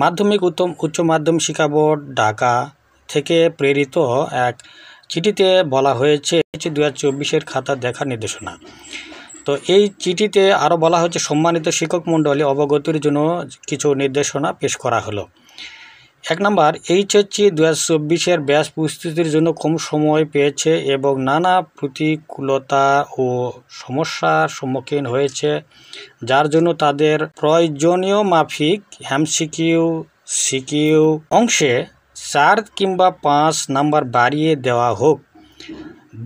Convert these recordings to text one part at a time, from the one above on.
মাধ্যমিক উচ্চ মাধ্যমিক শিক্ষা বোর্ড ঢাকা থেকে প্রেরিত এক চিঠিতে বলা হয়েছে 2024-এর খাতা দেখার নির্দেশনা। তো এই চিঠিতে আরও বলা হচ্ছে সম্মানিত শিক্ষক মণ্ডলী অবগতির জন্য কিছু নির্দেশনা পেশ করা হলো। 1 নম্বর, এইচএসসি 2024-এর ব্যাচ প্রস্তুতির জন্য কম সময় পেয়েছে এবং নানা প্রতিকূলতা ও সমস্যার সম্মুখীন হয়েছে, যার জন্য তাদের প্রয়োজনীয় মাফিক এমসিকিউ সিকিউ অংশে 4 কিংবা 5 নাম্বার বাড়িয়ে দেওয়া হোক।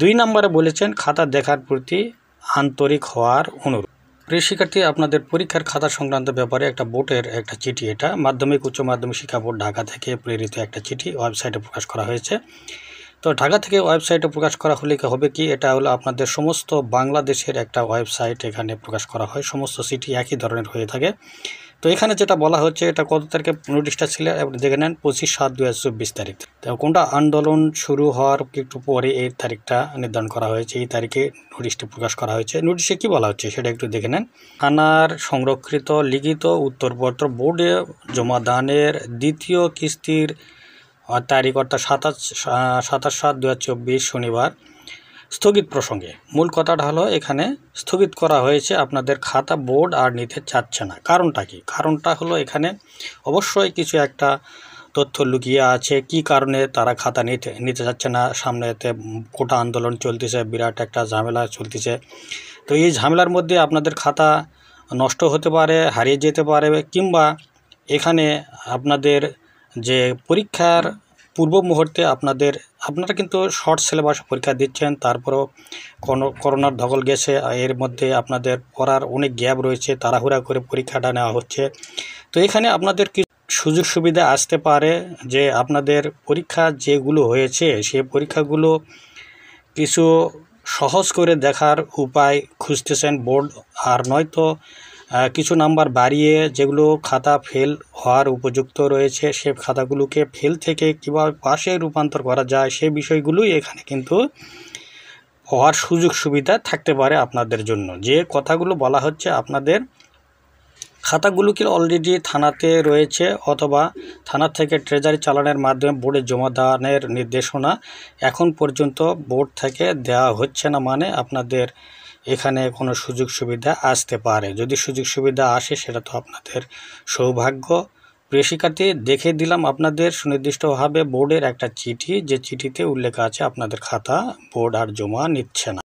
2 নম্বরে বলেছেন খাতা দেখার প্রতি আন্তরিক হওয়ার অনুরোধ। প্রিয় শিক্ষার্থী, আপনাদের পরীক্ষার খাতা সংক্রান্ত ব্যাপারে একটা বোর্ডের একটা চিঠি, এটা মাধ্যমিক উচ্চ মাধ্যমিক শিক্ষা বোর্ড ঢাকা থেকে প্রেরিত একটা চিঠি ওয়েবসাইটে প্রকাশ করা হয়েছে। তো ঢাকা থেকে ওয়েবসাইটে প্রকাশ করা হলে হবে কি, এটা হলো আপনাদের সমস্ত বাংলাদেশের একটা ওয়েবসাইট, এখানে প্রকাশ করা হয়, সমস্ত চিঠি একই ধরনের হয়ে থাকে। তো এখানে যেটা বলা হচ্ছে, এটা কত তারিখে নোটিশটা ছিল দেখে নেন, 25/7/2024 তারিখ। তো কোনটা আন্দোলন শুরু হওয়ার একটু পরে এই তারিখটা নির্ধারণ করা হয়েছে, এই তারিখে নোটিশটি প্রকাশ করা হয়েছে। নোটিশে কি বলা হচ্ছে সেটা একটু দেখে নেন। থানার সংরক্ষিত লিখিত উত্তরপত্র বোর্ডে জমাদানের দ্বিতীয় কিস্তির তারিখ অর্থাৎ 27/7/2024 শনিবার স্থগিত প্রসঙ্গে মূল কথাটা হলো, এখানে স্থগিত করা হয়েছে, আপনাদের খাতা বোর্ড আর নিতে চাচ্ছে না। কারণটা কি? কারণটা হলো এখানে অবশ্যই কিছু একটা তথ্য লুকিয়ে আছে, কি কারণে তারা খাতা নিতে চাচ্ছে না। সামনেতে কোটা আন্দোলন চলতেছে, বিরাট একটা ঝামেলা চলতেছে। তো এই ঝামেলার মধ্যে আপনাদের খাতা নষ্ট হতে পারে, হারিয়ে যেতে পারে, কিংবা এখানে আপনাদের যে পরীক্ষার পূর্ব মুহূর্তে আপনারা কিন্তু শর্ট সিলেবাস পরীক্ষা দিচ্ছেন, তারপরও করোনার ধকল গেছে, এর মধ্যে আপনাদের পড়ার অনেক গ্যাপ রয়েছে, তাড়াহুড়া করে পরীক্ষাটা নেওয়া হচ্ছে। তো এখানে আপনাদের কি সুযোগ সুবিধা আসতে পারে যে আপনাদের পরীক্ষা যেগুলো হয়েছে সেই পরীক্ষাগুলো কিছু সহজ করে দেখার উপায় খুঁজতেছেন বোর্ড, আর নয়তো কিছু নাম্বার বাড়িয়ে যেগুলো খাতা ফেল হওয়ার উপযুক্ত রয়েছে সে খাতাগুলোকে ফেল থেকে কীভাবে পাশে রূপান্তর করা যায় সে বিষয়গুলোই এখানে কিন্তু হওয়ার সুযোগ সুবিধা থাকতে পারে আপনাদের জন্য। যে কথাগুলো বলা হচ্ছে, আপনাদের খাতাগুলো কি অলরেডি থানাতে রয়েছে অথবা থানা থেকে ট্রেজারি চালানের মাধ্যমে বোর্ডে জমা দানের নির্দেশনা এখন পর্যন্ত বোর্ড থেকে দেওয়া হচ্ছে না, মানে আপনাদের এখানে কোনো সুযোগ সুবিধা আসতে পারে। যদি সুযোগ সুবিধা আসে সেটা তো আপনাদের সৌভাগ্য। প্রিয় শিক্ষার্থী, দেখে দিলাম আপনাদের সুনির্দিষ্টভাবে বোর্ডের একটা চিঠি, যে চিঠিতে উল্লেখ আছে আপনাদের খাতা বোর্ড আর জমা নিচ্ছে না।